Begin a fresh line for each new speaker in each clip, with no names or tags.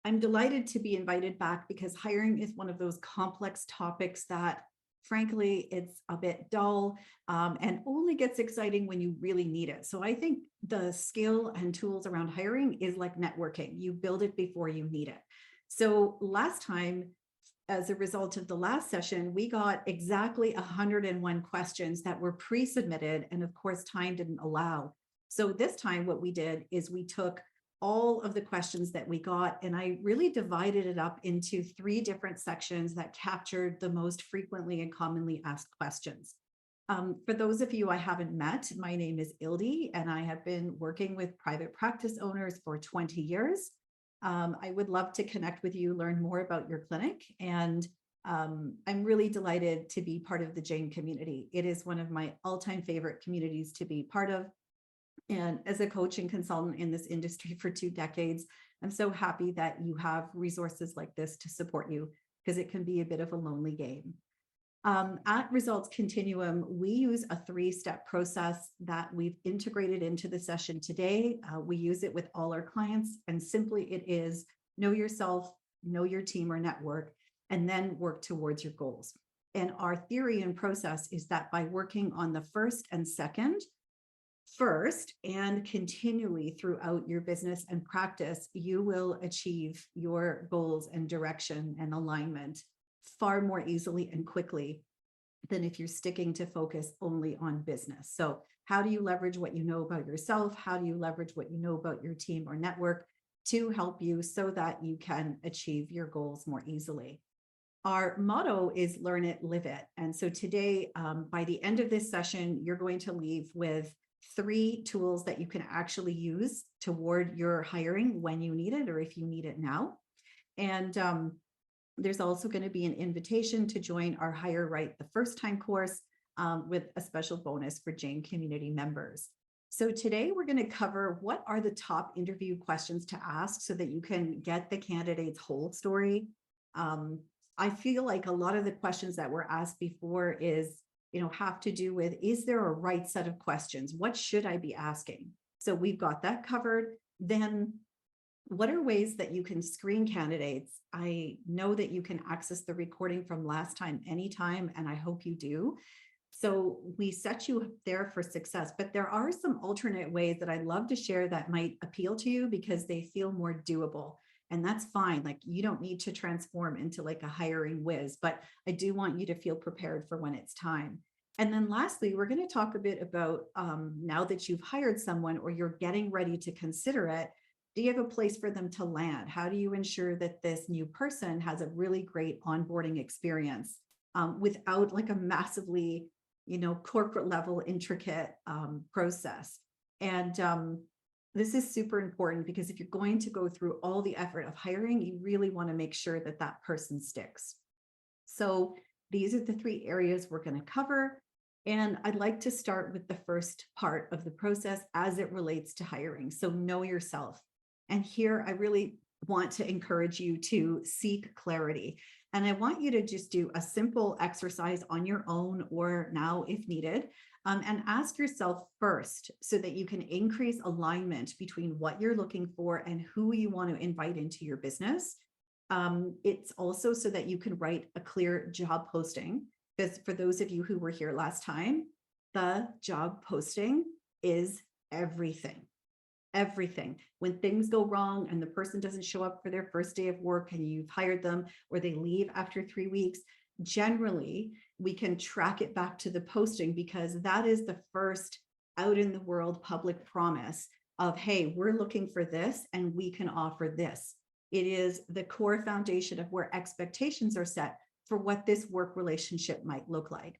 I'm delighted to be invited back because hiring is one of those complex topics that, frankly, it's a bit dull and only gets exciting when you really need it. So I think the skill and tools around hiring is like networking. You build it before you need it. So last time, as a result of the last session, we got exactly 101 questions that were pre-submitted, and of course, time didn't allow. So this time, what we did is we took all of the questions that we got, and I really divided it up into 3 different sections that captured the most frequently and commonly asked questions. For those of you I haven't met, my name is Ildi, and I have been working with private practice owners for 20 years. I would love to connect with you, learn more about your clinic, and I'm really delighted to be part of the Jane community. It is one of my all-time favorite communities to be part of. And as a coach and consultant in this industry for 2 decades, I'm so happy that you have resources like this to support you, because it can be a bit of a lonely game. At Results Continuum, we use a 3-step process that we've integrated into the session today. We use it with all our clients, and simply it is know yourself, know your team or network, and then work towards your goals. And our theory and process is that by working on the first and second, first and continually throughout your business and practice, you will achieve your goals and direction and alignment far more easily and quickly than if you're sticking to focus only on business. So how do you leverage what you know about yourself? How do you leverage what you know about your team or network to help you so that you can achieve your goals more easily? Our motto is learn it, live it. And so today, by the end of this session, you're going to leave with 3 tools that you can actually use toward your hiring when you need it, or if you need it now. And there's also going to be an invitation to join our Hire Right the First Time course with a special bonus for Jane community members. So today we're going to cover what are the top interview questions to ask so that you can get the candidate's whole story. I feel like a lot of the questions that were asked before have to do with, is there a right set of questions? What should I be asking? So we've got that covered. Then what are ways that you can screen candidates? I know that you can access the recording from last time anytime, and I hope you do. So we set you there for success, but there are some alternate ways that I'd love to share that might appeal to you because they feel more doable. And that's fine. Like, you don't need to transform into like a hiring whiz, but I do want you to feel prepared for when it's time. And then lastly, we're going to talk a bit about now that you've hired someone or you're getting ready to consider it, do you have a place for them to land? How do you ensure that this new person has a really great onboarding experience without like a massively, corporate level intricate process? And this is super important because if you're going to go through all the effort of hiring, you really want to make sure that that person sticks. So these are the 3 areas we're going to cover. And I'd like to start with the first part of the process as it relates to hiring. So know yourself. And here I really want to encourage you to seek clarity. And I want you to just do a simple exercise on your own or now if needed, and ask yourself first so that you can increase alignment between what you're looking for and who you want to invite into your business. It's also so that you can write a clear job posting, because for those of you who were here last time, the job posting is everything. Everything. When things go wrong and the person doesn't show up for their first day of work and you've hired them, or they leave after 3 weeks, generally we can track it back to the posting, because that is the first out in the world public promise of, hey, we're looking for this and we can offer this. It is the core foundation of where expectations are set for what this work relationship might look like.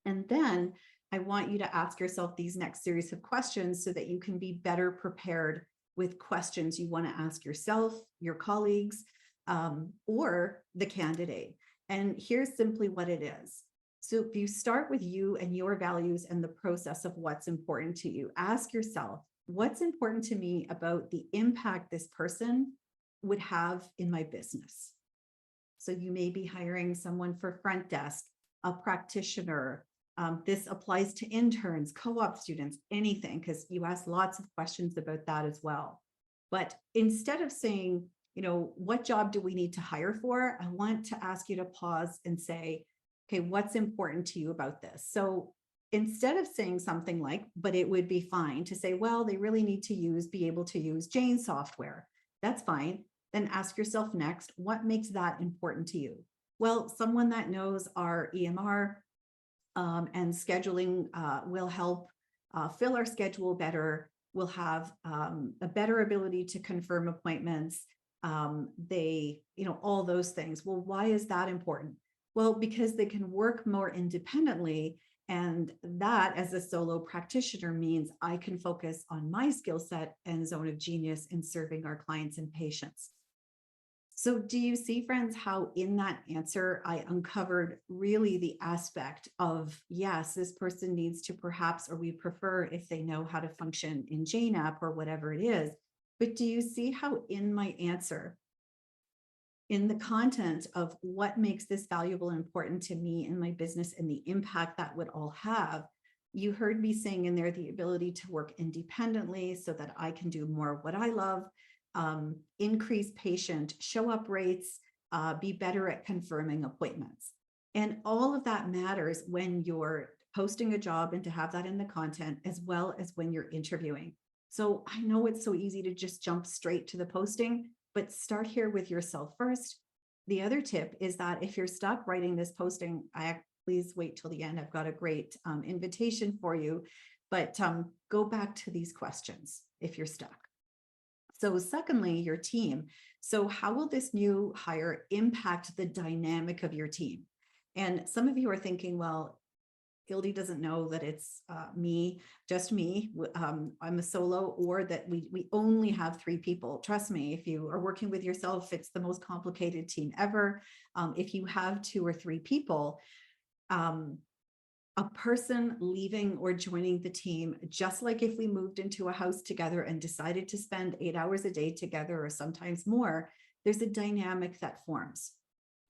And then I want you to ask yourself these next series of questions so that you can be better prepared with questions you want to ask yourself, your colleagues, or the candidate. And here's simply what it is. So if you start with you and your values and the process of what's important to you, ask yourself, what's important to me about the impact this person would have in my business? So you may be hiring someone for front desk, a practitioner. This applies to interns, co-op students, anything, because you ask lots of questions about that as well. But instead of saying, what job do we need to hire for? I want to ask you to pause and say, okay, what's important to you about this? So instead of saying something like, but it would be fine to say, well, they really need to be able to use Jane software. That's fine. Then ask yourself next, what makes that important to you? Well, someone that knows our EMR and scheduling will help fill our schedule better. We'll have a better ability to confirm appointments. All those things. Well, why is that important? Well, because they can work more independently. And that, as a solo practitioner, means I can focus on my skill set and zone of genius in serving our clients and patients. So do you see, friends, how in that answer, I uncovered really the aspect of, yes, this person needs to perhaps, or we prefer if they know how to function in Jane app or whatever it is. But do you see how in my answer, in the content of what makes this valuable and important to me and my business and the impact that would all have, you heard me saying in there the ability to work independently so that I can do more of what I love, increase patient show up rates, be better at confirming appointments. And all of that matters when you're posting a job and to have that in the content, as well as when you're interviewing. So I know it's so easy to just jump straight to the posting, but start here with yourself first. The other tip is that if you're stuck writing this posting, please wait till the end. I've got a great invitation for you, but go back to these questions if you're stuck. So secondly, your team. So how will this new hire impact the dynamic of your team? And some of you are thinking, well, Ildi doesn't know that it's just me. I'm a solo, or that we only have 3 people. Trust me, if you are working with yourself, it's the most complicated team ever. If you have 2 or 3 people, a person leaving or joining the team, just like if we moved into a house together and decided to spend 8 hours a day together or sometimes more, there's a dynamic that forms.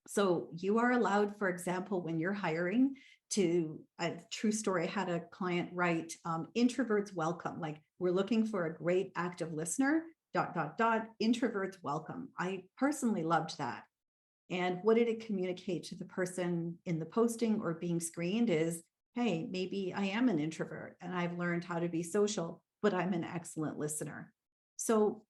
So you are allowed, for example, when you're hiring, a true story, I had a client write, introverts welcome, like we're looking for a great active listener, ... introverts welcome. I personally loved that. And what did it communicate to the person in the posting or being screened is, hey, maybe I am an introvert and I've learned how to be social, but I'm an excellent listener. So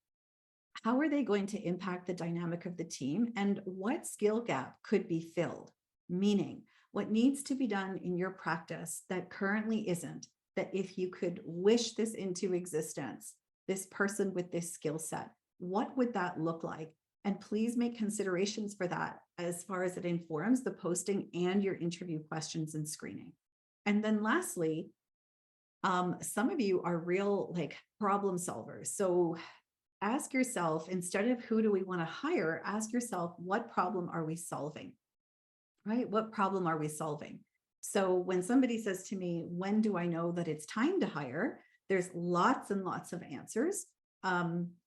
how are they going to impact the dynamic of the team, and what skill gap could be filled? Meaning, what needs to be done in your practice that currently isn't, that if you could wish this into existence, this person with this skill set, what would that look like? And please make considerations for that as far as it informs the posting and your interview questions and screening. And then lastly, some of you are real problem solvers. So ask yourself, instead of who do we want to hire, ask yourself, what problem are we solving? Right? What problem are we solving? So when somebody says to me, when do I know that it's time to hire? There's lots and lots of answers,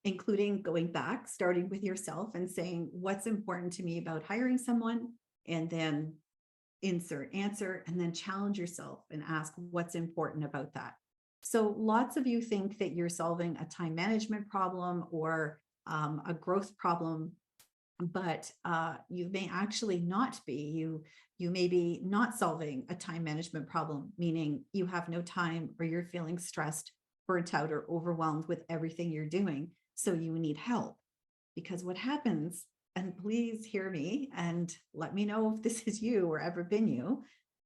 including going back, starting with yourself and saying, what's important to me about hiring someone? And then insert answer, and then challenge yourself and ask what's important about that. So lots of you think that you're solving a time management problem or a growth problem, but you may actually not be. You may be not solving a time management problem, meaning you have no time, or you're feeling stressed, burnt out, or overwhelmed with everything you're doing. So you need help. Because what happens, and please hear me and let me know if this is you or ever been you,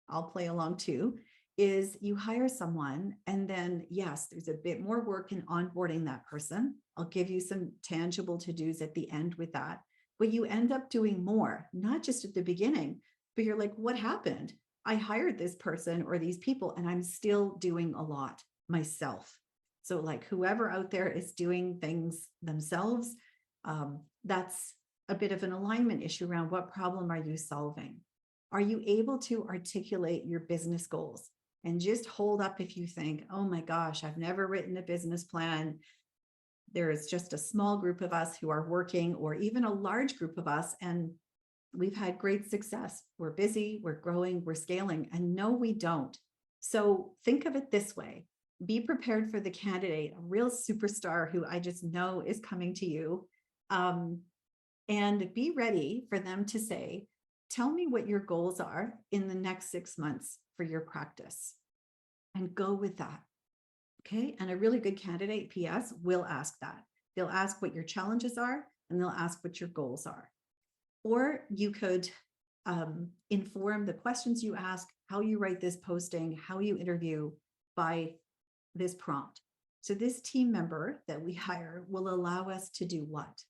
I'll play along too, is you hire someone and then, yes, there's a bit more work in onboarding that person. I'll give you some tangible to-dos at the end with that, but you end up doing more, not just at the beginning, but you're like, what happened? I hired this person or these people and I'm still doing a lot myself. So like whoever out there is doing things themselves, that's a bit of an alignment issue around what problem are you solving? Are you able to articulate your business goals? And just hold up if you think, oh my gosh, I've never written a business plan. There is just a small group of us who are working, or even a large group of us, and we've had great success. We're busy, we're growing, we're scaling, and no, we don't. So think of it this way. Be prepared for the candidate, a real superstar who I just know is coming to you. And be ready for them to say, tell me what your goals are in the next 6 months for your practice, and go with that. Okay. And a really good candidate, PS, will ask that. They'll ask what your challenges are, and they'll ask what your goals are. Or you could inform the questions you ask, how you write this posting, how you interview by this prompt. So this team member that we hire will allow us to do what?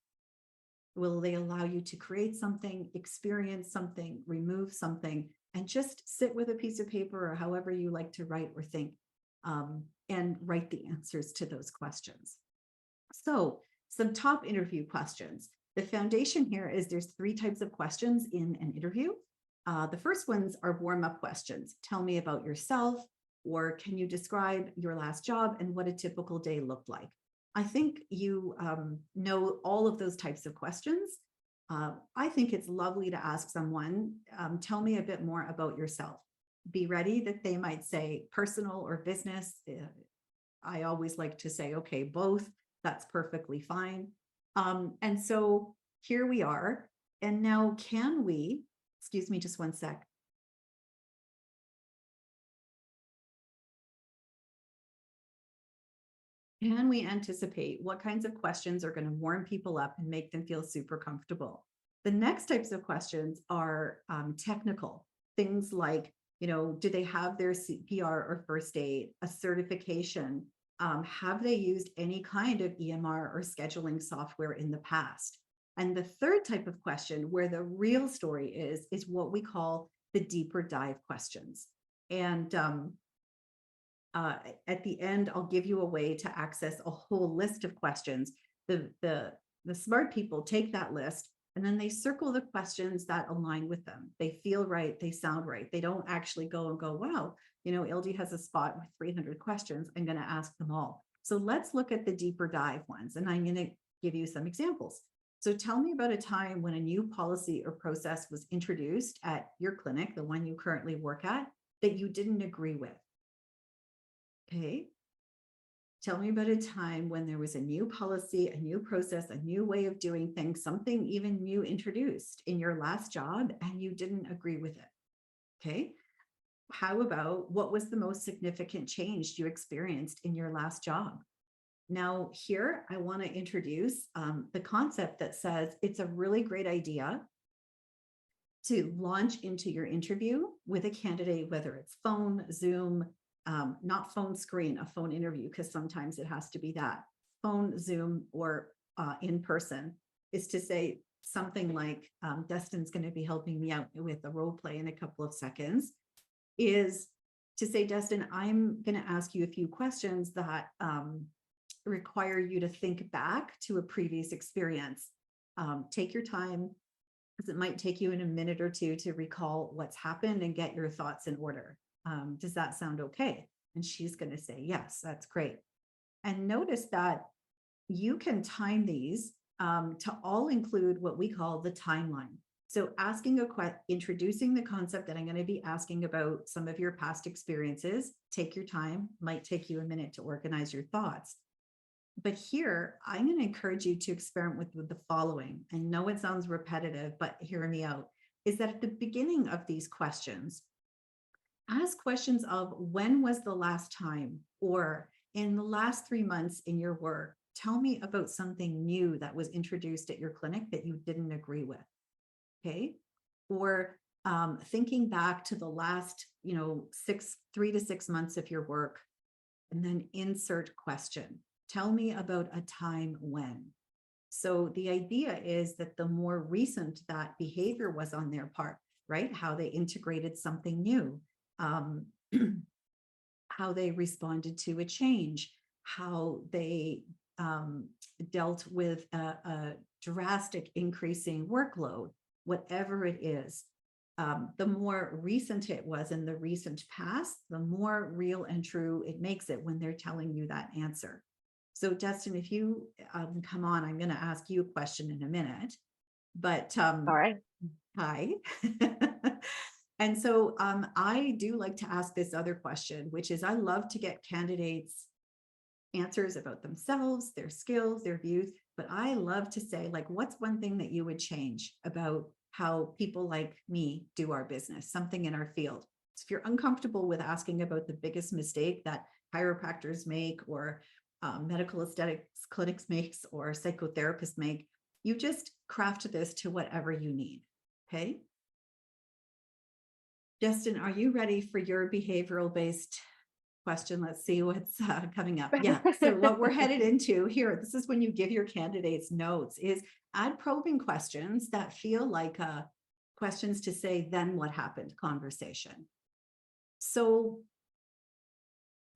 Will they allow you to create something, experience something, remove something, and just sit with a piece of paper or however you like to write or think, and write the answers to those questions. So some top interview questions. The foundation here is there's 3 types of questions in an interview. The first ones are warm-up questions. Tell me about yourself, or can you describe your last job and what a typical day looked like? I think you know all of those types of questions. I think it's lovely to ask someone, tell me a bit more about yourself. Be ready that they might say personal or business. I always like to say, okay, both. That's perfectly fine. And so here we are. And now can we, excuse me, just one sec. Can we anticipate what kinds of questions are going to warm people up and make them feel super comfortable? The next types of questions are technical. Things like, do they have their CPR or first aid, a certification? Have they used any kind of EMR or scheduling software in the past? And the third type of question, where the real story is what we call the deeper dive questions. And at the end, I'll give you a way to access a whole list of questions. The smart people take that list and then they circle the questions that align with them. They feel right, they sound right. They don't actually go and go, wow, Ildi has a spot with 300 questions. I'm going to ask them all. So let's look at the deeper dive ones, and I'm going to give you some examples. So tell me about a time when a new policy or process was introduced at your clinic, the one you currently work at, that you didn't agree with. Okay. Tell me about a time when there was a new policy, a new process, a new way of doing things, something even new introduced in your last job and you didn't agree with it. Okay. How about what was the most significant change you experienced in your last job? Now, here I want to introduce the concept that says it's a really great idea to launch into your interview with a candidate, whether it's phone, Zoom, not phone screen, a phone interview, because sometimes it has to be that, phone, Zoom, or in person, is to say something like, Dustin's going to be helping me out with a role play in a couple of seconds, is to say, Dustin, I'm going to ask you a few questions that require you to think back to a previous experience. Take your time, because it might take you in a minute or two to recall what's happened and get your thoughts in order. Does that sound okay? And she's going to say, yes, that's great. And notice that you can time these to all include what we call the timeline. So asking a question, introducing the concept that I'm going to be asking about some of your past experiences. Take your time, might take you a minute to organize your thoughts. But here, I'm going to encourage you to experiment with the following. I know it sounds repetitive, but hear me out, is that at the beginning of these questions, ask questions of when was the last time, or in the last 3 months in your work, tell me about something new that was introduced at your clinic that you didn't agree with. Okay. Or thinking back to the last, 3 to 6 months of your work, and then insert question. Tell me about a time when. So the idea is that the more recent that behavior was on their part, right? How they integrated something new, how they responded to a change, how they dealt with a drastic increasing workload, whatever it is. The more recent it was in the recent past, the more real and true it makes it when they're telling you that answer. So Dustin, if you come on, I'm going to ask you a question in a minute, but
All right.
hi. And so I do like to ask this other question, which is I love to get candidates answers about themselves, their skills, their views. but I love to say, like, what's one thing that you would change about how people like me do our business, something in our field? So if you're uncomfortable with asking about the biggest mistake that chiropractors make, or medical aesthetics clinics makes, or psychotherapists make, you just craft this to whatever you need. Okay. Justin, are you ready for your behavioral based question? Let's see what's coming up. Yeah. So what we're headed into here, this is when you give your candidates notes, is add probing questions that feel like questions to say, then what happened conversation. So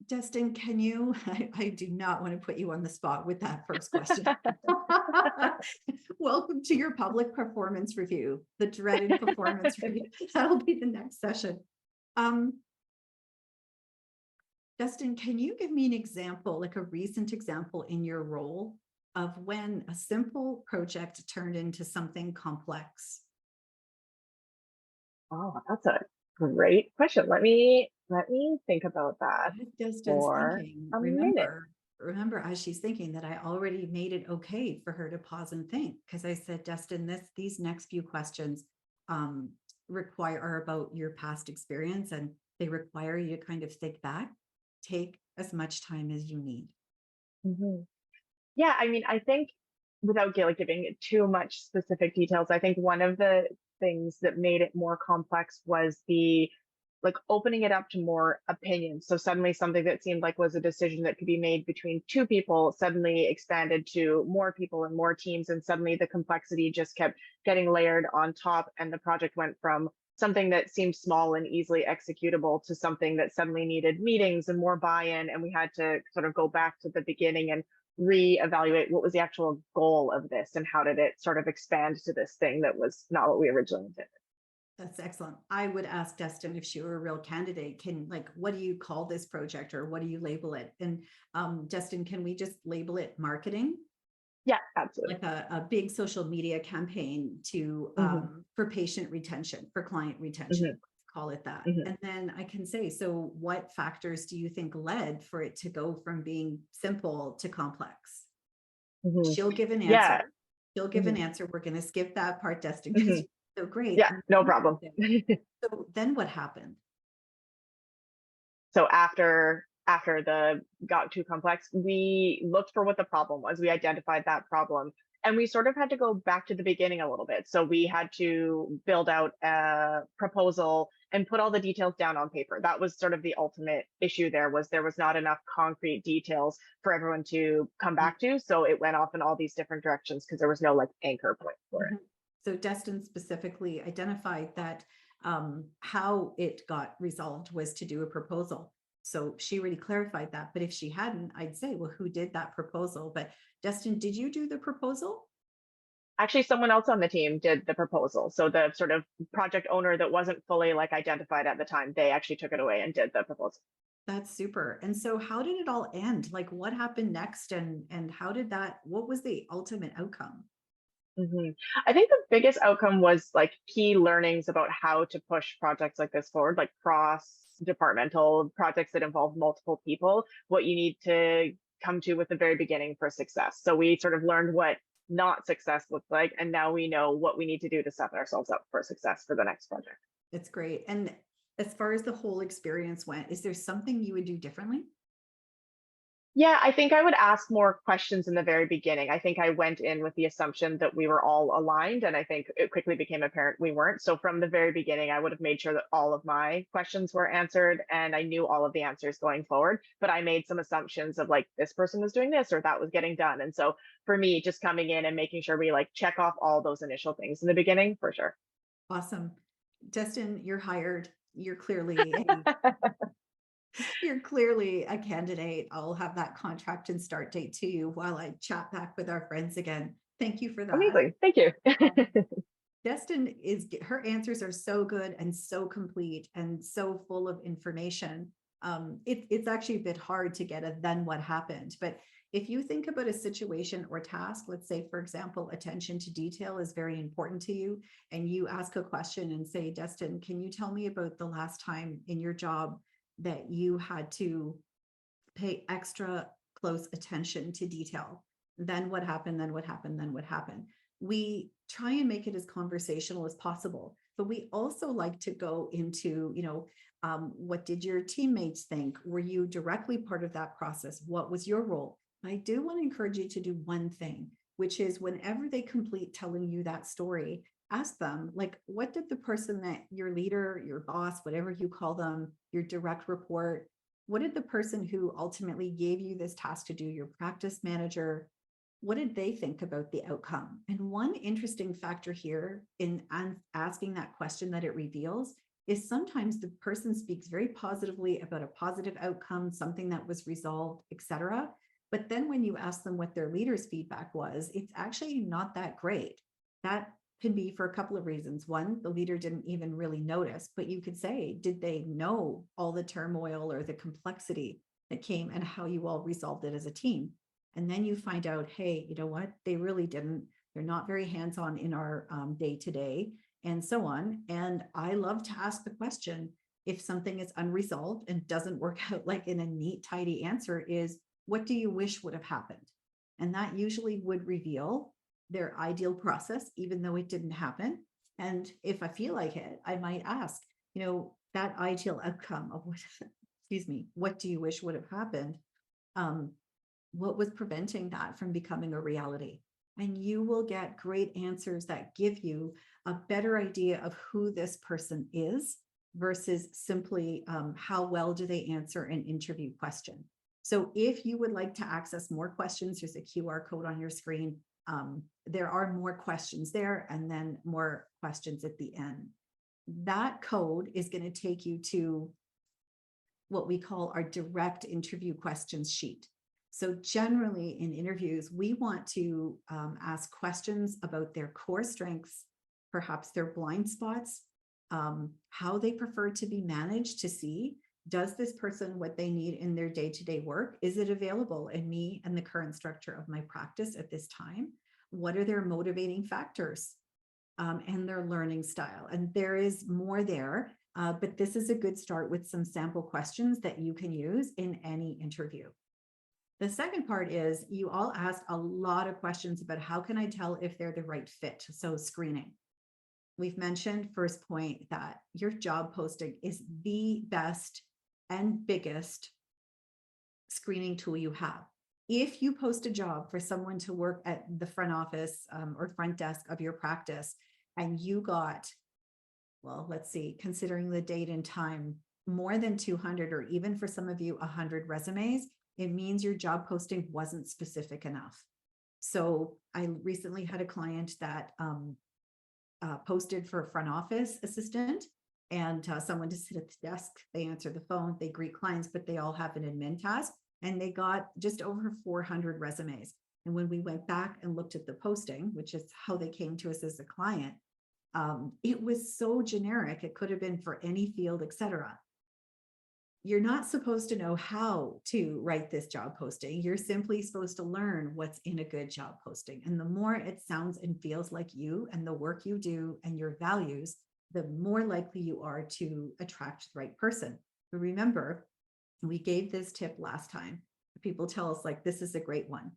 Justin, can you, I do not want to put you on the spot with that first question. Welcome to your public performance review, the dreaded performance review. That'll be the next session. Justin, can you give me an example, like a recent example in your role of when a simple project turned into something complex?
Oh, that's a great question. Let me think about that
Justin's
for
thinking,
a minute.
remember as she's thinking that I already made it okay for her to pause and think, because I said, Justin, these next few questions are about your past experience, and they require you to kind of think back. Take as much time as you need.
Mhm. Yeah, I mean, I think without giving too much specific details, I think one of the things that made it more complex was the like opening it up to more opinions. So suddenly something that seemed like was a decision that could be made between two people suddenly expanded to more people and more teams. And suddenly the complexity just kept getting layered on top. And the project went from something that seemed small and easily executable to something that suddenly needed meetings and more buy-in. And we had to sort of go back to the beginning and reevaluate what was the actual goal of this and how did it sort of expand to this thing that was not what we originally intended.
That's excellent. I would ask Destin if she were a real candidate, what do you call this project, or what do you label it? And Destin, can we just label it marketing?
Yeah, absolutely.
Like a big social media campaign to for patient retention, for client retention,
Mm-hmm.
call it that.
Mm-hmm.
And then I can say, so what factors do you think led for it to go from being simple to complex?
Mm-hmm.
She'll give an
Yeah.
answer. She'll give an
Mm-hmm.
answer. We're going to skip that part, Destin, because
Mm-hmm.
you're so great.
Yeah, no problem.
So then what happened?
So after the got too complex, we looked for what the problem was. We identified that problem, and we sort of had to go back to the beginning a little bit. So we had to build out a proposal and put all the details down on paper. That was sort of the ultimate issue. There was not enough concrete details for everyone to come back to. So it went off in all these different directions because there was no like anchor point for it.
So Destin specifically identified that how it got resolved was to do a proposal. So she really clarified that. But if she hadn't, I'd say, well, who did that proposal? But Destin, did you do the proposal?
Actually, someone else on the team did the proposal. So the sort of project owner that wasn't fully like identified at the time, they actually took it away and did the proposal.
That's super. And so how did it all end? Like what happened next, and how did that, what was the ultimate outcome?
Mhm. I think the biggest outcome was like key learnings about how to push projects like this forward, like cross departmental projects that involve multiple people, what you need to come to with the very beginning for success. So we sort of learned what not success looked like, and now we know what we need to do to set ourselves up for success for the next project.
It's great. And as far as the whole experience went, is there something you would do differently?
Yeah, I think I would ask more questions in the very beginning. I think I went in with the assumption that we were all aligned, and I think it quickly became apparent we weren't. So from the very beginning, I would have made sure that all of my questions were answered and I knew all of the answers going forward. But I made some assumptions of like this person was doing this or that was getting done. And so for me, just coming in and making sure we like check off all those initial things in the beginning for sure.
Awesome. Justin, you're hired. You're clearly a candidate. I'll have that contract and start date to you while I chat back with our friends again. Thank you for that.
Amazing. Thank you.
Destin her answers are so good and so complete and so full of information. It's actually a bit hard to get a then what happened. But if you think about a situation or task, let's say, for example, attention to detail is very important to you, and you ask a question and say, Destin, can you tell me about the last time in your job that you had to pay extra close attention to detail? Then what happened? Then what happened? Then what happened? We try and make it as conversational as possible, but we also like to go into, what did your teammates think? Were you directly part of that process? What was your role? I do want to encourage you to do one thing, which is whenever they complete telling you that story, ask them, like, what did the person that your leader, your boss, whatever you call them, your direct report, what did the person who ultimately gave you this task to do, your practice manager, what did they think about the outcome? And one interesting factor here in asking that question that it reveals is sometimes the person speaks very positively about a positive outcome, something that was resolved, etc. But then when you ask them what their leader's feedback was, it's actually not that great. That can be for a couple of reasons. One, the leader didn't even really notice, but you could say, did they know all the turmoil or the complexity that came and how you all resolved it as a team? And then you find out, hey, you know what? They really didn't. They're not very hands-on in our day-to-day and so on. And I love to ask the question, if something is unresolved and doesn't work out like in a neat, tidy answer, is what do you wish would have happened? And that usually would reveal their ideal process, even though it didn't happen. And if I feel like it, I might ask, that ideal outcome of what, excuse me, what do you wish would have happened? What was preventing that from becoming a reality? And you will get great answers that give you a better idea of who this person is versus simply how well do they answer an interview question. So if you would like to access more questions, there's a QR code on your screen. There are more questions there and then more questions at the end. That code is going to take you to what we call our direct interview questions sheet. So generally in interviews, we want to ask questions about their core strengths, perhaps their blind spots, how they prefer to be managed to see, does this person what they need in their day-to-day work? Is it available in me and the current structure of my practice at this time? What are their motivating factors and their learning style? And there is more there, but this is a good start with some sample questions that you can use in any interview. The second part is you all asked a lot of questions about how can I tell if they're the right fit? So screening. We've mentioned first point that your job posting is the best and biggest screening tool you have. If you post a job for someone to work at the front office or front desk of your practice and you got, well, let's see, considering the date and time, more than 200 or even for some of you 100 resumes, it means your job posting wasn't specific enough. So I recently had a client that posted for a front office assistant and someone to sit at the desk. They answer the phone, they greet clients, but they all have an admin task. And they got just over 400 resumes. And when we went back and looked at the posting, which is how they came to us as a client, it was so generic. It could have been for any field, etc. You're not supposed to know how to write this job posting. You're simply supposed to learn what's in a good job posting. And the more it sounds and feels like you and the work you do and your values, the more likely you are to attract the right person. But remember, we gave this tip last time. People tell us like, this is a great one.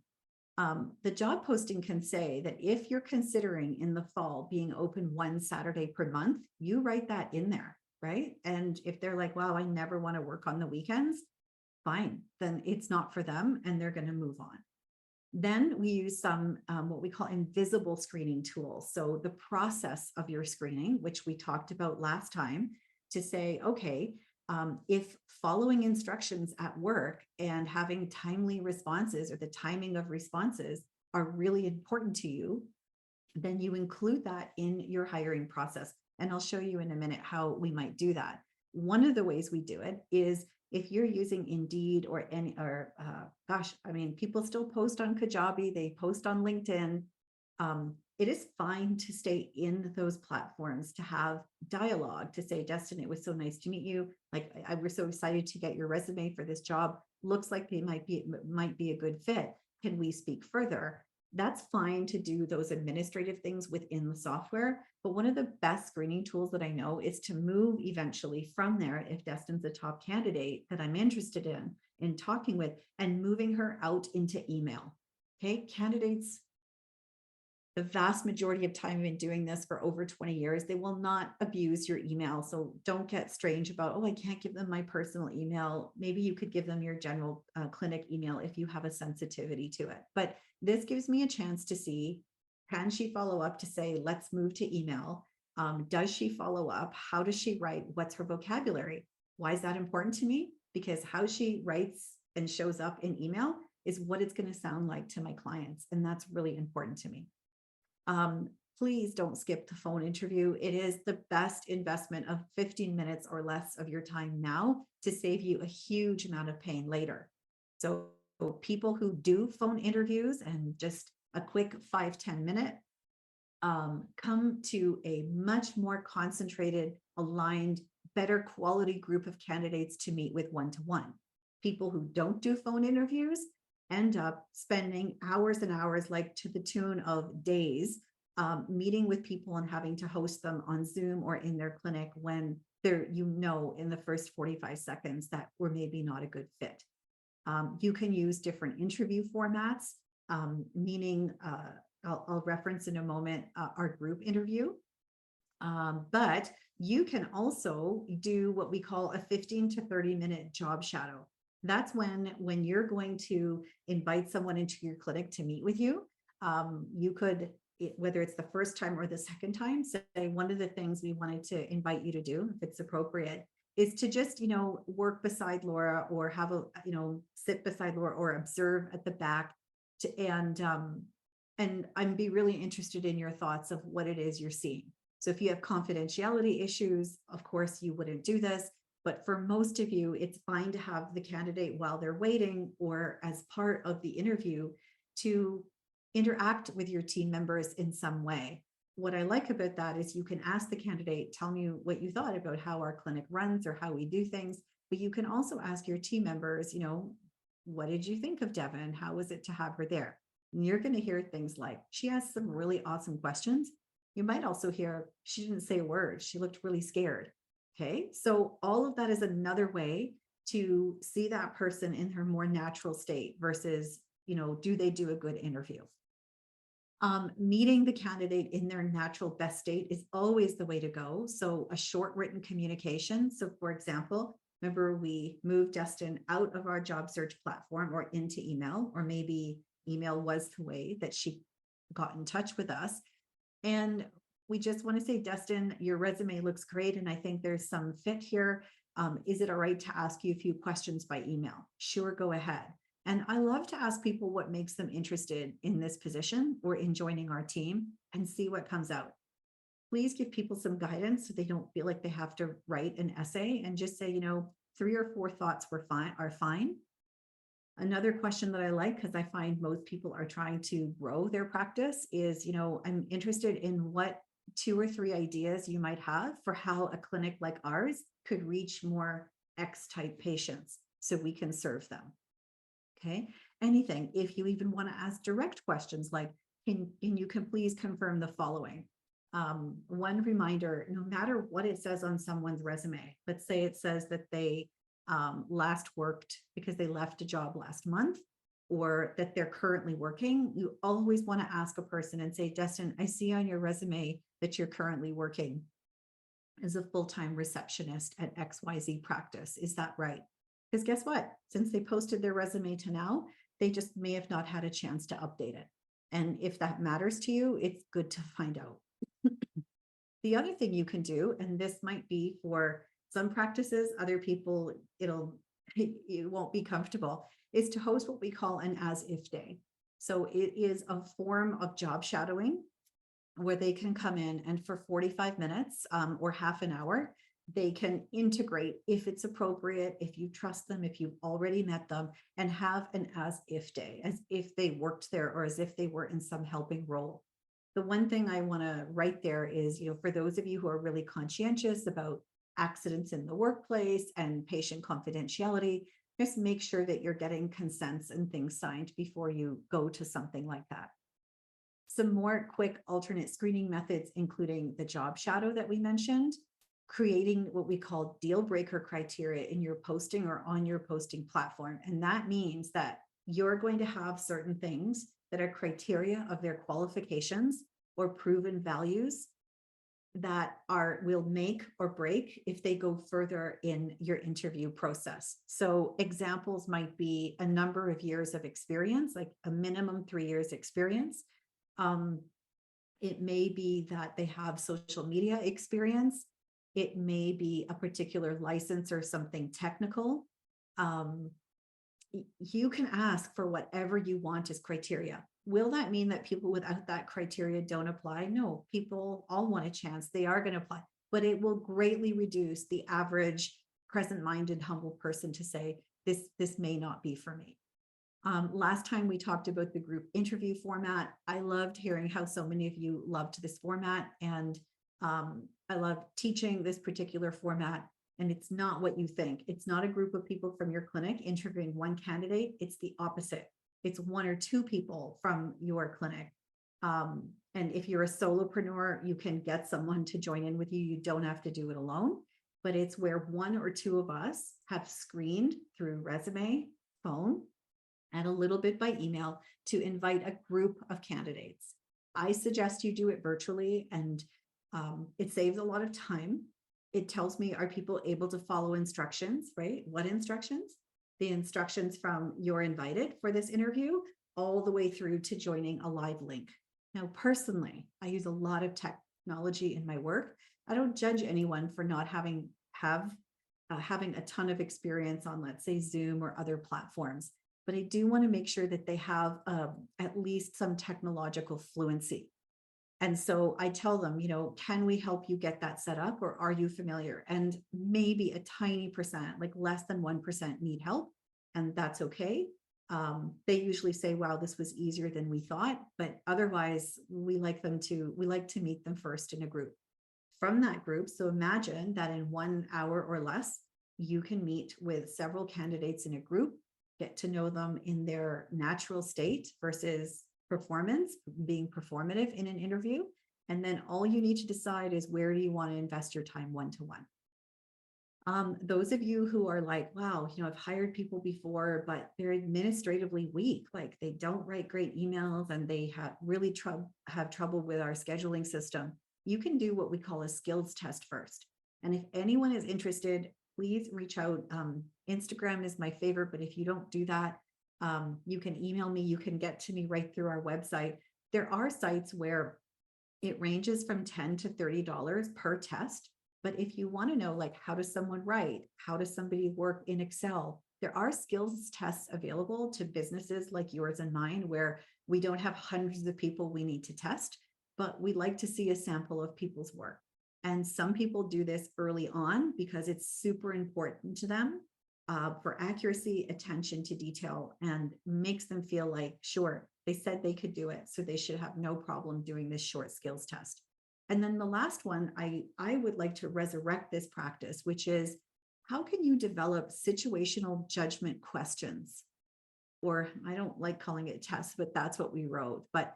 The job posting can say that if you're considering in the fall being open one Saturday per month, you write that in there. Right. And if they're like, wow, I never want to work on the weekends, fine, then it's not for them and they're going to move on. Then we use some what we call invisible screening tools. So the process of your screening, which we talked about last time, to say, okay, if following instructions at work and having timely responses or the timing of responses are really important to you, then you include that in your hiring process. And I'll show you in a minute how we might do that. One of the ways we do it is if you're using Indeed or people still post on Kajabi, they post on LinkedIn. It is fine to stay in those platforms, to have dialogue, to say, Destin, it was so nice to meet you. Like, I was so excited to get your resume for this job. Looks like they might be a good fit. Can we speak further? That's fine to do those administrative things within the software. But one of the best screening tools that I know is to move eventually from there, if Destin's a top candidate that I'm interested in talking with, and moving her out into email. Okay, candidates, the vast majority of time, have been doing this for over 20 years. They will not abuse your email. So don't get strange about, oh, I can't give them my personal email. Maybe you could give them your general clinic email if you have a sensitivity to it. But this gives me a chance to see, can she follow up to say, let's move to email? Does she follow up? How does she write? What's her vocabulary? Why is that important to me? Because how she writes and shows up in email is what it's going to sound like to my clients. And that's really important to me. Um, please don't skip the phone interview. It is the best investment of 15 minutes or less of your time now to save you a huge amount of pain later. So people who do phone interviews and just a quick 5-10 minute, come to a much more concentrated, aligned, better quality group of candidates to meet with one-to-one. People who don't do phone interviews end up spending hours and hours, like to the tune of days, meeting with people and having to host them on Zoom or in their clinic when they're, in the first 45 seconds that were maybe not a good fit. You can use different interview formats, meaning I'll reference in a moment our group interview. But you can also do what we call a 15 to 30-minute job shadow. That's when you're going to invite someone into your clinic to meet with you. You could, whether it's the first time or the second time, say one of the things we wanted to invite you to do, if it's appropriate, is to just, work beside Laura or have a, sit beside Laura or observe at the back and I'm be really interested in your thoughts of what it is you're seeing. So if you have confidentiality issues, of course, you wouldn't do this. But for most of you, it's fine to have the candidate while they're waiting or as part of the interview to interact with your team members in some way. What I like about that is you can ask the candidate, tell me what you thought about how our clinic runs or how we do things. But you can also ask your team members, what did you think of Devin? How was it to have her there? And you're going to hear things like, she asked some really awesome questions. You might also hear, she didn't say a word. She looked really scared. Okay, so all of that is another way to see that person in her more natural state versus, do they do a good interview? Meeting the candidate in their natural best state is always the way to go. So a short written communication. So for example, remember we moved Destin out of our job search platform or into email, or maybe email was the way that she got in touch with us. And we just want to say, Destin, your resume looks great. And I think there's some fit here. Is it all right to ask you a few questions by email? Sure, go ahead. And I love to ask people what makes them interested in this position or in joining our team and see what comes out. Please give people some guidance so they don't feel like they have to write an essay, and just say, 3 or 4 thoughts are fine. Another question that I like, because I find most people are trying to grow their practice, is, I'm interested in what 2 or 3 ideas you might have for how a clinic like ours could reach more X-type patients so we can serve them. Okay, anything. If you even want to ask direct questions like, can you please confirm the following? One reminder, no matter what it says on someone's resume, let's say it says that they last worked because they left a job last month, or that they're currently working, you always want to ask a person and say, Destin, I see on your resume that you're currently working as a full-time receptionist at XYZ practice. Is that right? Because guess what? Since they posted their resume to now, they just may have not had a chance to update it. And if that matters to you, it's good to find out. The other thing you can do, and this might be for some practices, other people, it won't be comfortable, is to host what we call an as-if day. So it is a form of job shadowing where they can come in and for 45 minutes or half an hour, they can integrate, if it's appropriate, if you trust them, if you've already met them, and have an as-if day, as if they worked there or as if they were in some helping role. The one thing I want to write there is, for those of you who are really conscientious about accidents in the workplace and patient confidentiality, just make sure that you're getting consents and things signed before you go to something like that. Some more quick alternate screening methods, including the job shadow that we mentioned, creating what we call deal breaker criteria in your posting or on your posting platform. And that means that you're going to have certain things that are criteria of their qualifications or proven values that will make or break if they go further in your interview process. So examples might be a number of years of experience, like a minimum 3 years experience. It may be that they have social media experience. It may be a particular license or something technical. You can ask for whatever you want as criteria. Will that mean that people without that criteria don't apply? No, people all want a chance. They are going to apply, but it will greatly reduce the average present-minded, humble person to say, this may not be for me. Last time we talked about the group interview format. I loved hearing how so many of you loved this format, and I love teaching this particular format. And it's not what you think. It's not a group of people from your clinic interviewing one candidate. It's the opposite. It's 1 or 2 people from your clinic. And if you're a solopreneur, you can get someone to join in with you. You don't have to do it alone, but it's where 1 or 2 of us have screened through resume, phone, and a little bit by email to invite a group of candidates. I suggest you do it virtually, and it saves a lot of time. It tells me, are people able to follow instructions, right? What instructions? The instructions from you're invited for this interview all the way through to joining a live link. Now, personally, I use a lot of technology in my work. I don't judge anyone for not having a ton of experience on, let's say, Zoom or other platforms, but I do want to make sure that they have at least some technological fluency. And so I tell them, can we help you get that set up, or are you familiar? And maybe a tiny percent, like less than 1%, need help. And that's okay. They usually say, wow, this was easier than we thought. But otherwise, we like to meet them first in a group. From that group, so imagine that in 1 hour or less, you can meet with several candidates in a group, get to know them in their natural state versus performance, being performative in an interview. And then all you need to decide is, where do you want to invest your time one-to-one? Those of you who are like, wow, I've hired people before, but they're administratively weak, like they don't write great emails and they have really have trouble with our scheduling system, you can do what we call a skills test first. And if anyone is interested, please reach out. Instagram is my favorite, but if you don't do that, you can email me, you can get to me right through our website. There are sites where it ranges from $10 to $30 per test. But if you want to know, like, how does someone write? How does somebody work in Excel? There are skills tests available to businesses like yours and mine, where we don't have hundreds of people we need to test, but we like to see a sample of people's work. And some people do this early on because it's super important to them for accuracy, attention to detail, and makes them feel like, sure, they said they could do it, so they should have no problem doing this short skills test. And then the last one, I would like to resurrect this practice, which is, how can you develop situational judgment questions? Or I don't like calling it tests, but that's what we wrote. But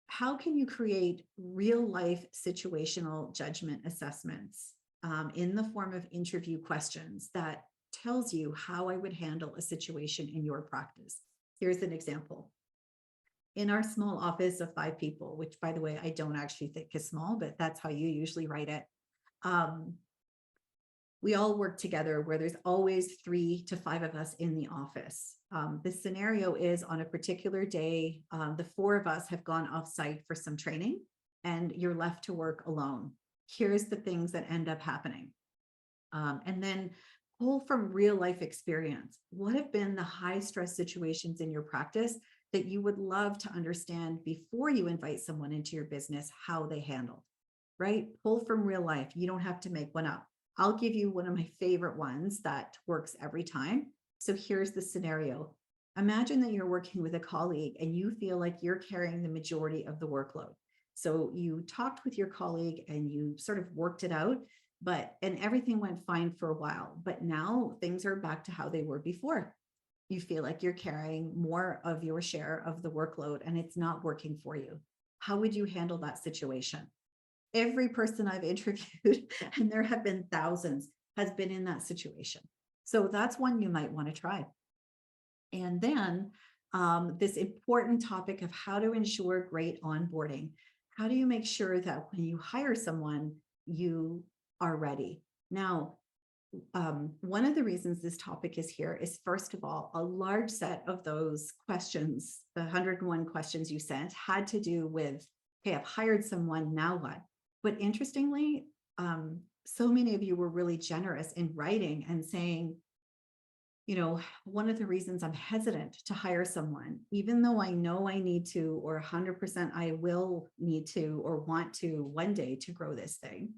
how can you create real life situational judgment assessments in the form of interview questions that tells you how I would handle a situation in your practice? Here's an example. In our small office of 5 people, which, by the way, I don't actually think is small, but that's how you usually write it. We all work together, where there's always 3 to 5 of us in the office. The scenario is, on a particular day, the 4 of us have gone off-site for some training, and you're left to work alone. Here's the things that end up happening. And then pull from real life experience. What have been the high stress situations in your practice that you would love to understand before you invite someone into your business, how they handled, right? Pull from real life. You don't have to make one up. I'll give you one of my favorite ones that works every time. So here's the scenario. Imagine that you're working with a colleague and you feel like you're carrying the majority of the workload. So you talked with your colleague and you sort of worked it out, and everything went fine for a while, but now things are back to how they were before. You feel like you're carrying more of your share of the workload and it's not working for you. How would you handle that situation? Every person I've interviewed, and there have been thousands, has been in that situation. So that's one you might want to try. And then this important topic of how to ensure great onboarding. How do you make sure that when you hire someone, you are ready? Now, one of the reasons this topic is here is, first of all, a large set of those questions, the 101 questions you sent, had to do with, okay, I've hired someone, now what? But interestingly, so many of you were really generous in writing and saying, one of the reasons I'm hesitant to hire someone, even though I know I need to, or 100% I will need to, or want to one day to grow this thing.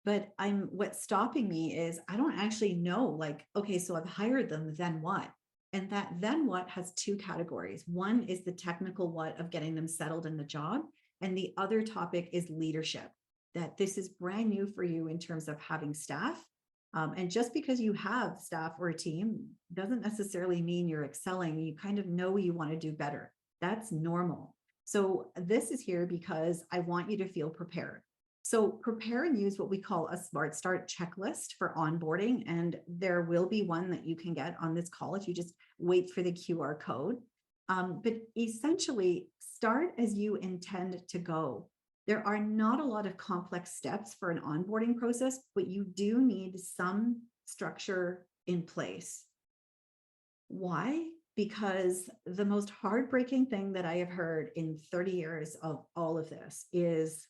But what's stopping me is I don't actually know, like, okay, so I've hired them, then what? And that then what has two categories. One is the technical what of getting them settled in the job. And the other topic is leadership, that this is brand new for you in terms of having staff. And just because you have staff or a team doesn't necessarily mean you're excelling. You kind of know you want to do better. That's normal. So this is here because I want you to feel prepared. So prepare and use what we call a Smart Start checklist for onboarding. And there will be one that you can get on this call if you just wait for the QR code. But essentially, start as you intend to go. There are not a lot of complex steps for an onboarding process, but you do need some structure in place. Why? Because the most heartbreaking thing that I have heard in 30 years of all of this is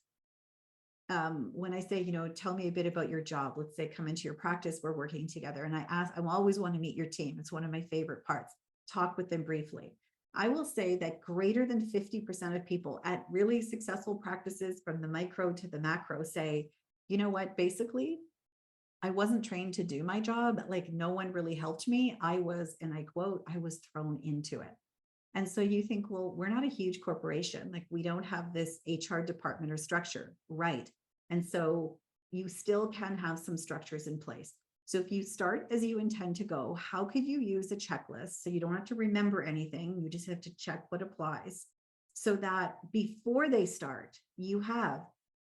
when I say, tell me a bit about your job, let's say come into your practice, we're working together. And I always want to meet your team. It's one of my favorite parts. Talk with them briefly. I will say that greater than 50% of people at really successful practices from the micro to the macro say, you know what, basically, I wasn't trained to do my job. Like no one really helped me. I was, and I quote, I was thrown into it. And so you think, well, we're not a huge corporation. Like we don't have this HR department or structure, right? And so you still can have some structures in place. So if you start as you intend to go, how could you use a checklist? So you don't have to remember anything. You just have to check what applies so that before they start, you have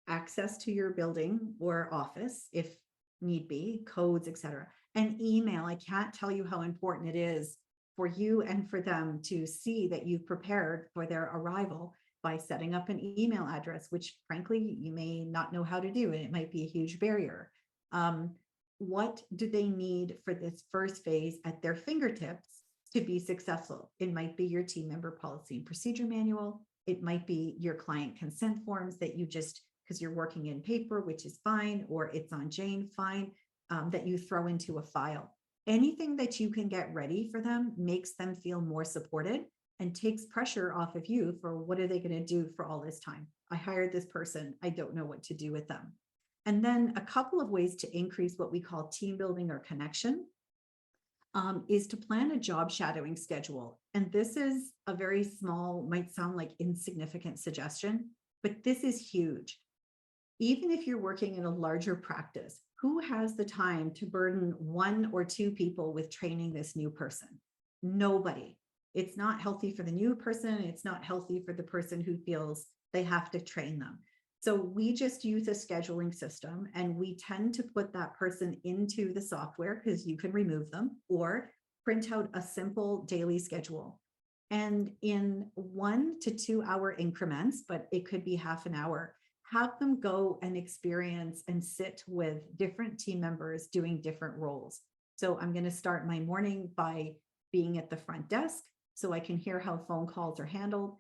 access to your building or office, if need be, codes, etc. And email. I can't tell you how important it is for you and for them to see that you've prepared for their arrival by setting up an email address, which frankly, you may not know how to do, and it might be a huge barrier. What do they need for this first phase at their fingertips to be successful? It might be your team member policy and procedure manual. It might be your client consent forms that you just, because you're working in paper, which is fine, or it's on Jane, fine, that you throw into a file. Anything that you can get ready for them makes them feel more supported and takes pressure off of you for what are they going to do for all this time? I hired this person. I don't know what to do with them. And then a couple of ways to increase what we call team building or connection is to plan a job shadowing schedule. And this is a very small, might sound like insignificant suggestion, but this is huge. Even if you're working in a larger practice, who has the time to burden one or two people with training this new person? Nobody. It's not healthy for the new person. It's not healthy for the person who feels they have to train them. So we just use a scheduling system and we tend to put that person into the software because you can remove them or print out a simple daily schedule. And in 1 to 2 hour increments, but it could be half an hour, have them go and experience and sit with different team members doing different roles. So I'm going to start my morning by being at the front desk so I can hear how phone calls are handled.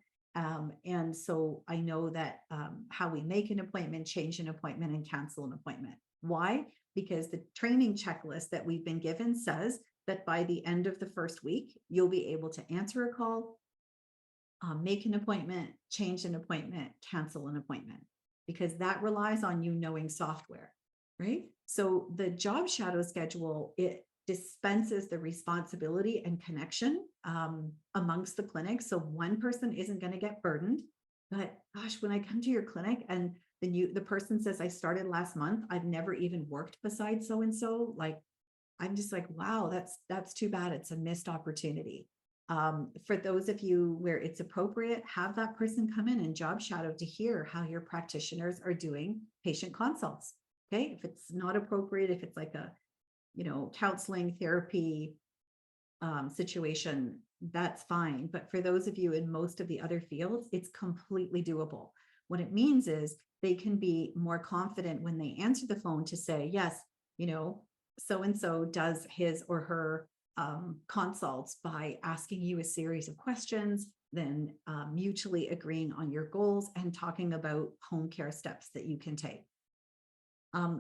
And so I know that how we make an appointment, change an appointment, and cancel an appointment. Why? Because the training checklist that we've been given says that by the end of the first week, you'll be able to answer a call, make an appointment, change an appointment, cancel an appointment, because that relies on you knowing software, right? So the job shadow schedule, it dispenses the responsibility and connection amongst the clinics. So one person isn't going to get burdened. But gosh, when I come to your clinic and the person says, I started last month, I've never even worked besides so-and-so, like, I'm just like, wow, that's too bad. It's a missed opportunity. For those of you where it's appropriate, have that person come in and job shadow to hear how your practitioners are doing patient consults. Okay. If it's not appropriate, if it's like a, counseling therapy situation, that's fine. But for those of you in most of the other fields, it's completely doable. What it means is they can be more confident when they answer the phone to say, yes, you know, so and so does his or her consults by asking you a series of questions, then mutually agreeing on your goals and talking about home care steps that you can take.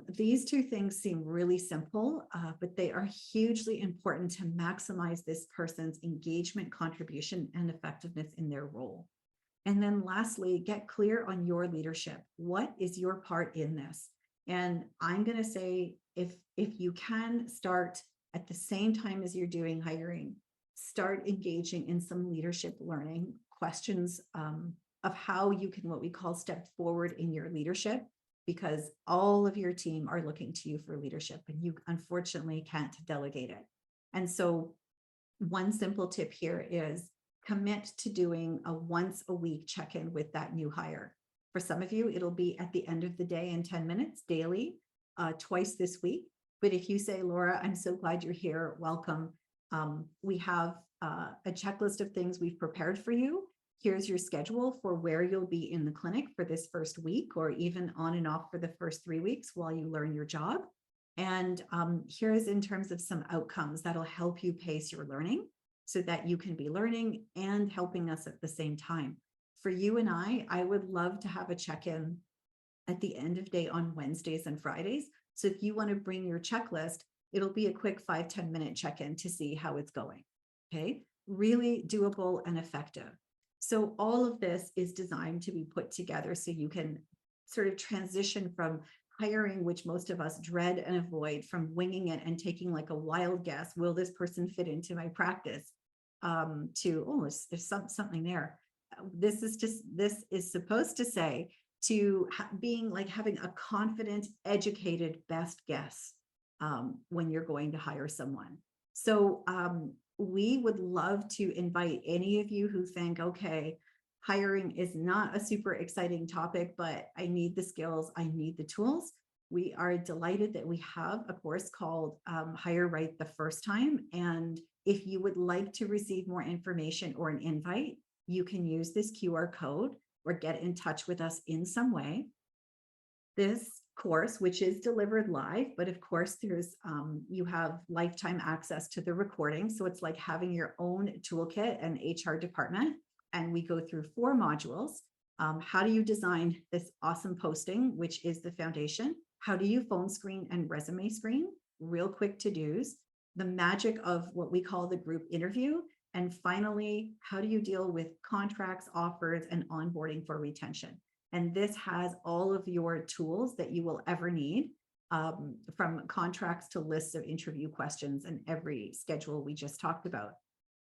These two things seem really simple, but they are hugely important to maximize this person's engagement, contribution, and effectiveness in their role. And then lastly, get clear on your leadership. What is your part in this? And I'm going to say, if you can start at the same time as you're doing hiring, start engaging in some leadership learning questions of how you can, what we call, step forward in your leadership, because all of your team are looking to you for leadership and you unfortunately can't delegate it. And so one simple tip here is commit to doing a once a week check-in with that new hire. For some of you, it'll be at the end of the day in 10 minutes daily, twice this week. But if you say, Laura, I'm so glad you're here, welcome. We have a checklist of things we've prepared for you. Here's your schedule for where you'll be in the clinic for this first week, or even on and off for the first 3 weeks while you learn your job. And here's in terms of some outcomes that'll help you pace your learning so that you can be learning and helping us at the same time. For you and I would love to have a check-in at the end of day on Wednesdays and Fridays. So if you want to bring your checklist, it'll be a quick 5-10 minute check-in to see how it's going. Okay, really doable and effective. So all of this is designed to be put together so you can sort of transition from hiring, which most of us dread and avoid, from winging it and taking like a wild guess, will this person fit into my practice, to, oh, there's something there. This is supposed to say to being like having a confident, educated best guess when you're going to hire someone. So we would love to invite any of you who think, okay, hiring is not a super exciting topic, but I need the skills, I need the tools. We are delighted that we have a course called Hire Right the First Time. And if you would like to receive more information or an invite, you can use this QR code or get in touch with us in some way. This course, which is delivered live, but of course there's you have lifetime access to the recording. So it's like having your own toolkit and HR department. And we go through 4 modules. How do you design this awesome posting, which is the foundation? How do you phone screen and resume screen? Real quick to-dos. The magic of what we call the group interview. And finally, how do you deal with contracts, offers, and onboarding for retention? And this has all of your tools that you will ever need, from contracts to lists of interview questions and every schedule we just talked about.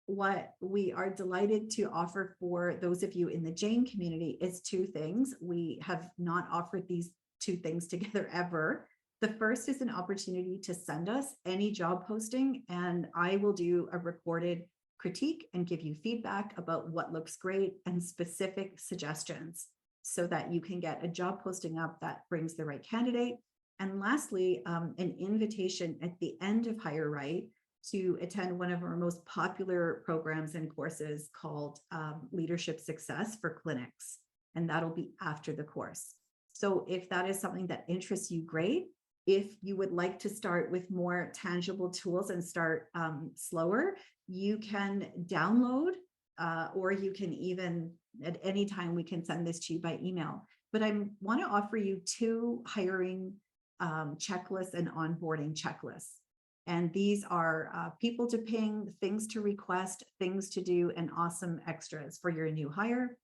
What we are delighted to offer for those of you in the Jane community is 2 things. We have not offered these 2 things together ever. The first is an opportunity to send us any job posting, and I will do a recorded critique and give you feedback about what looks great and specific suggestions so that you can get a job posting up that brings the right candidate. And lastly, an invitation at the end of Hire Right to attend one of our most popular programs and courses called Leadership Success for Clinics. And that'll be after the course. So if that is something that interests you, great. If you would like to start with more tangible tools and start slower, you can download or you can even at any time we can send this to you by email. But I want to offer you 2 hiring checklists and onboarding checklists. And these are people to ping, things to request, things to do, and awesome extras for your new hire.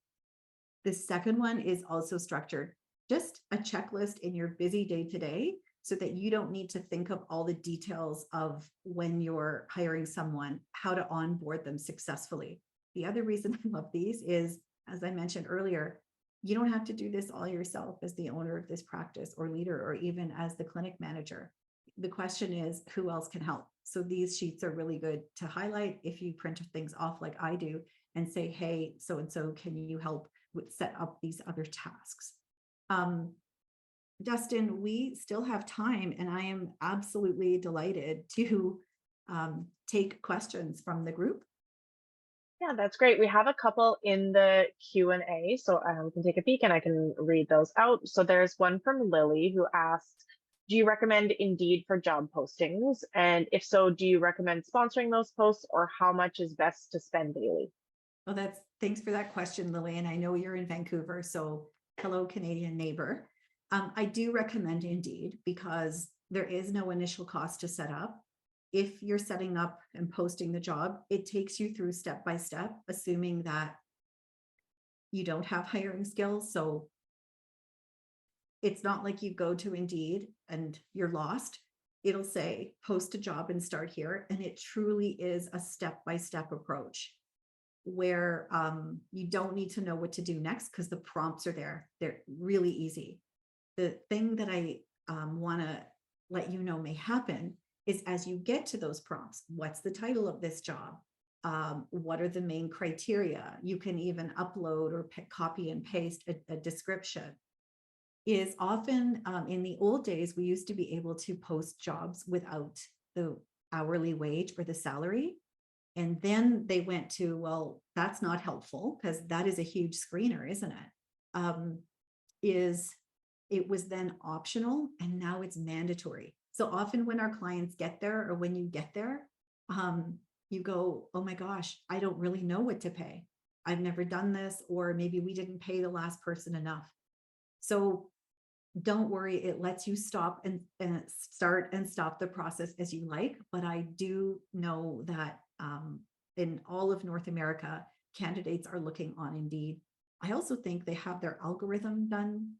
The second one is also structured, just a checklist in your busy day to day, so that you don't need to think of all the details of when you're hiring someone, how to onboard them successfully. The other reason I love these is, as I mentioned earlier, you don't have to do this all yourself as the owner of this practice or leader, or even as the clinic manager. The question is, who else can help? So these sheets are really good to highlight if you print things off like I do and say, hey, so-and-so, can you help with set up these other tasks? Dustin, we still have time, and I am absolutely delighted to take questions from the group.
Yeah, that's great. We have a couple in the Q&A, so we can take a peek and I can read those out. So there's one from Lily who asked, do you recommend Indeed for job postings? And if so, do you recommend sponsoring those posts, or how much is best to spend daily?
Well, thanks for that question, Lily. And I know you're in Vancouver, so hello, Canadian neighbor. I do recommend Indeed because there is no initial cost to set up. If you're setting up and posting the job, it takes you through step by step, assuming that you don't have hiring skills. So it's not like you go to Indeed and you're lost. It'll say post a job and start here. And it truly is a step by step approach where you don't need to know what to do next because the prompts are there. They're really easy. The thing that I want to let you know may happen is as you get to those prompts, what's the title of this job? What are the main criteria? You can even upload or copy and paste a description. Is often in the old days, we used to be able to post jobs without the hourly wage or the salary. And then they went to, well, that's not helpful because that is a huge screener, isn't it? Is it was then optional and now it's mandatory. So often when our clients get there or when you get there, you go, oh my gosh, I don't really know what to pay. I've never done this, or maybe we didn't pay the last person enough. So don't worry, it lets you stop and start and stop the process as you like. But I do know that in all of North America, candidates are looking on Indeed. I also think they have their algorithm done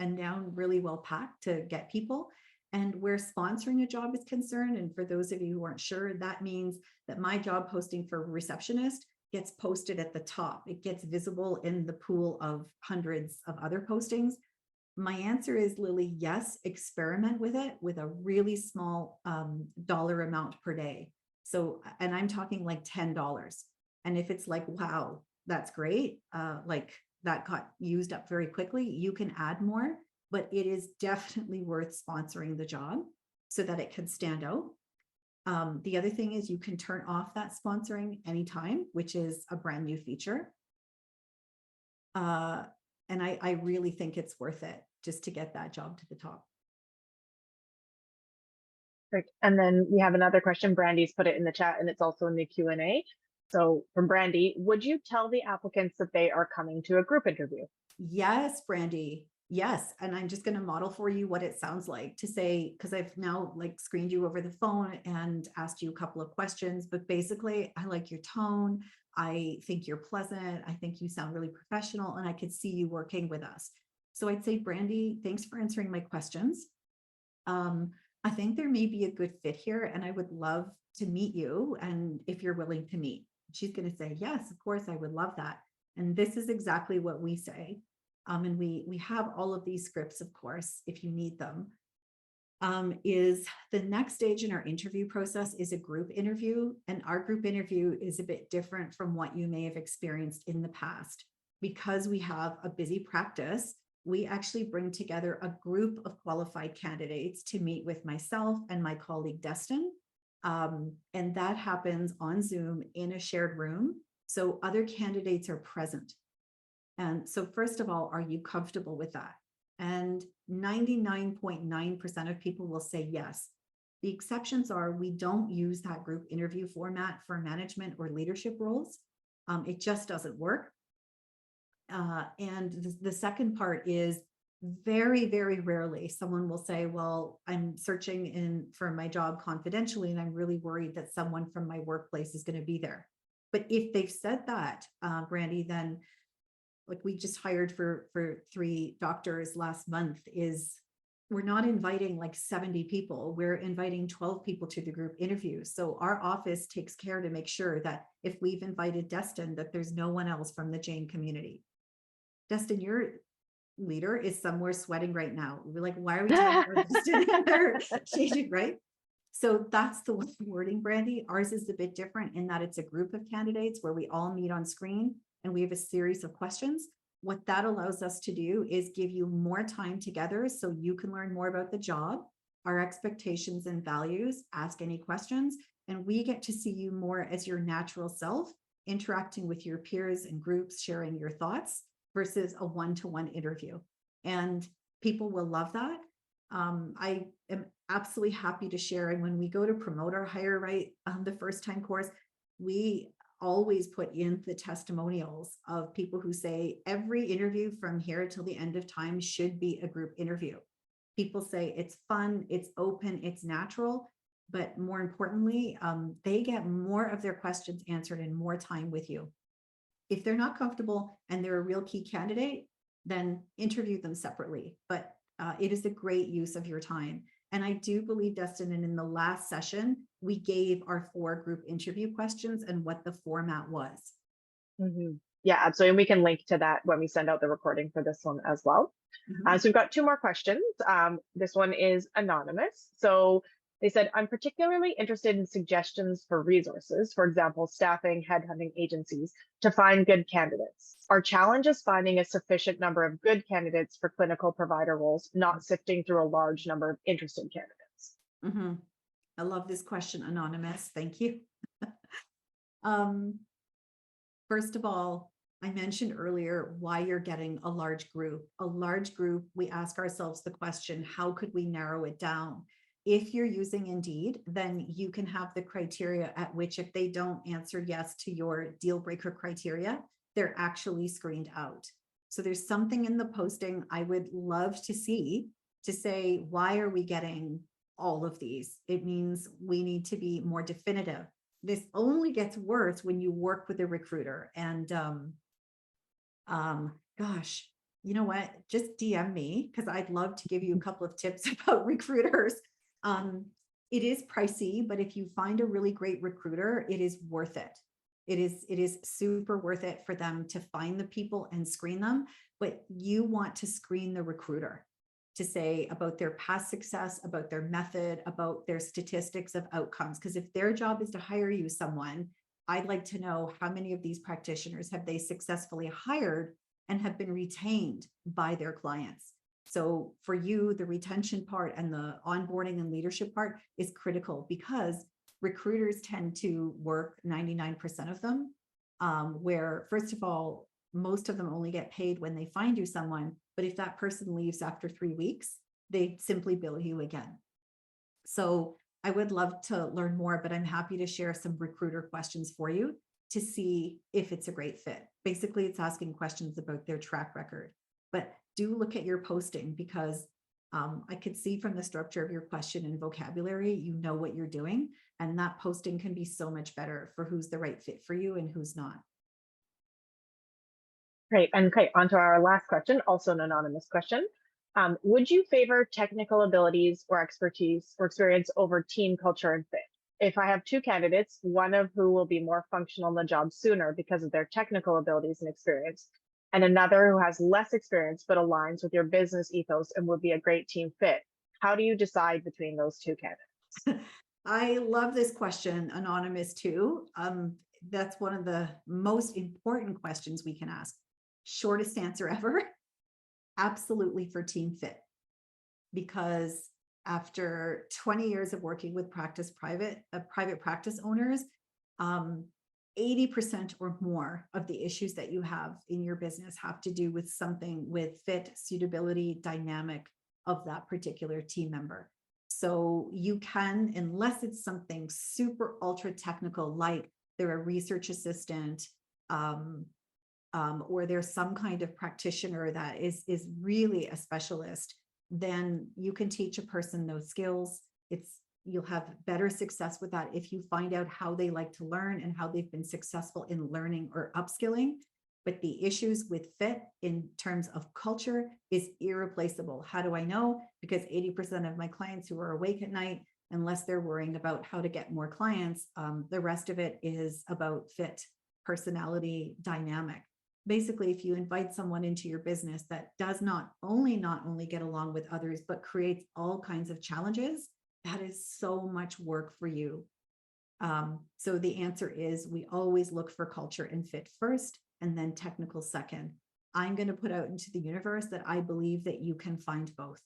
and down really well packed to get people. And where sponsoring a job is concerned, and for those of you who aren't sure, that means that my job posting for receptionist gets posted at the top. It gets visible in the pool of hundreds of other postings. My answer is, Lily, yes, experiment with it with a really small dollar amount per day. So, and I'm talking like $10. And if it's like, wow, that's great, like that got used up very quickly, you can add more, but it is definitely worth sponsoring the job so that it can stand out. The other thing is you can turn off that sponsoring anytime, which is a brand new feature. And I really think it's worth it just to get that job to the top.
Great. And then we have another question. Brandy's put it in the chat and it's also in the Q&A. So from Brandy, would you tell the applicants that they are coming to a group interview?
Yes, Brandy. Yes. And I'm just going to model for you what it sounds like to say, because I've now like screened you over the phone and asked you a couple of questions, but basically I like your tone. I think you're pleasant. I think you sound really professional and I could see you working with us. So I'd say, Brandy, thanks for answering my questions. I think there may be a good fit here and I would love to meet you. And if you're willing to meet, she's going to say, yes, of course, I would love that. And this is exactly what we say. And we have all of these scripts, of course, if you need them. Is the next stage in our interview process is a group interview. And our group interview is a bit different from what you may have experienced in the past. Because we have a busy practice, we actually bring together a group of qualified candidates to meet with myself and my colleague, Destin. And that happens on Zoom in a shared room. So other candidates are present. And so first of all, are you comfortable with that? And 99.9% of people will say yes. The exceptions are we don't use that group interview format for management or leadership roles. It just doesn't work. And the second part is very, very rarely someone will say, well, I'm searching for my job confidentially, and I'm really worried that someone from my workplace is going to be there. But if they've said that, Brandy, then like we just hired for 3 doctors last month, is we're not inviting like 70 people. We're inviting 12 people to the group interview. So our office takes care to make sure that if we've invited Destin, that there's no one else from the Jane community. Destin, your leader is somewhere sweating right now. We're like, why are we talking about Destin? And they're changing, right? So that's the wording, Brandy. Ours is a bit different in that it's a group of candidates where we all meet on screen and we have a series of questions. What that allows us to do is give you more time together so you can learn more about the job, our expectations and values, ask any questions, and we get to see you more as your natural self interacting with your peers and groups, sharing your thoughts versus a one-to-one interview. And people will love that. I am absolutely happy to share. And when we go to promote our Hire Right, the first time course, we always put in the testimonials of people who say every interview from here till the end of time should be a group interview. People say it's fun, it's open, it's natural, but more importantly, they get more of their questions answered in more time with you. If they're not comfortable and they're a real key candidate, then interview them separately. But it is a great use of your time. And I do believe, Dustin, and in the last session, we gave our 4 group interview questions and what the format was.
Yeah, absolutely. And we can link to that when we send out the recording for this one as well. So we've got 2 more questions. This one is anonymous. So they said, I'm particularly interested in suggestions for resources, for example, staffing, headhunting agencies, to find good candidates. Our challenge is finding a sufficient number of good candidates for clinical provider roles, not sifting through a large number of interested candidates.
I love this question, anonymous. Thank you. First of all, I mentioned earlier why you're getting a large group. A large group, we ask ourselves the question, how could we narrow it down? If you're using Indeed, then you can have the criteria at which if they don't answer yes to your deal breaker criteria, they're actually screened out. So there's something in the posting I would love to see to say, why are we getting all of these? It means we need to be more definitive. This only gets worse when you work with a recruiter. And gosh, you know what? Just DM me because I'd love to give you a couple of tips about recruiters. It is pricey, but if you find a really great recruiter, it is worth it. It is super worth it for them to find the people and screen them. But you want to screen the recruiter to say about their past success, about their method, about their statistics of outcomes. Because if their job is to hire you someone, I'd like to know how many of these practitioners have they successfully hired and have been retained by their clients. So for you, the retention part and the onboarding and leadership part is critical because recruiters tend to work 99% of them, where first of all, most of them only get paid when they find you someone. But if that person leaves after 3 weeks, they simply bill you again. So I would love to learn more, but I'm happy to share some recruiter questions for you to see if it's a great fit. Basically, it's asking questions about their track record. But do look at your posting because I could see from the structure of your question and vocabulary, you know what you're doing. And that posting can be so much better for who's the right fit for you and who's not.
Great. And okay, on to our last question, also an anonymous question. Would you favor technical abilities or expertise or experience over team culture and fit? If I have 2 candidates, one of who will be more functional in the job sooner because of their technical abilities and experience, and another who has less experience but aligns with your business ethos and would be a great team fit, how do you decide between those 2 candidates?
I love this question, anonymous too. That's one of the most important questions we can ask. Shortest answer ever, absolutely for team fit. Because after 20 years of working with private practice owners, 80% or more of the issues that you have in your business have to do with something with fit, suitability, dynamic of that particular team member. So you can, unless it's something super ultra technical, like they're a research assistant, or there's some kind of practitioner that is really a specialist, then you can teach a person those skills. You'll have better success with that if you find out how they like to learn and how they've been successful in learning or upskilling. But the issues with fit in terms of culture is irreplaceable. How do I know? Because 80% of my clients who are awake at night, unless they're worrying about how to get more clients, the rest of it is about fit, personality, dynamic. Basically, if you invite someone into your business that does not only get along with others, but creates all kinds of challenges, that is so much work for you. So the answer is we always look for culture and fit first, and then technical second. I'm going to put out into the universe that I believe that you can find both.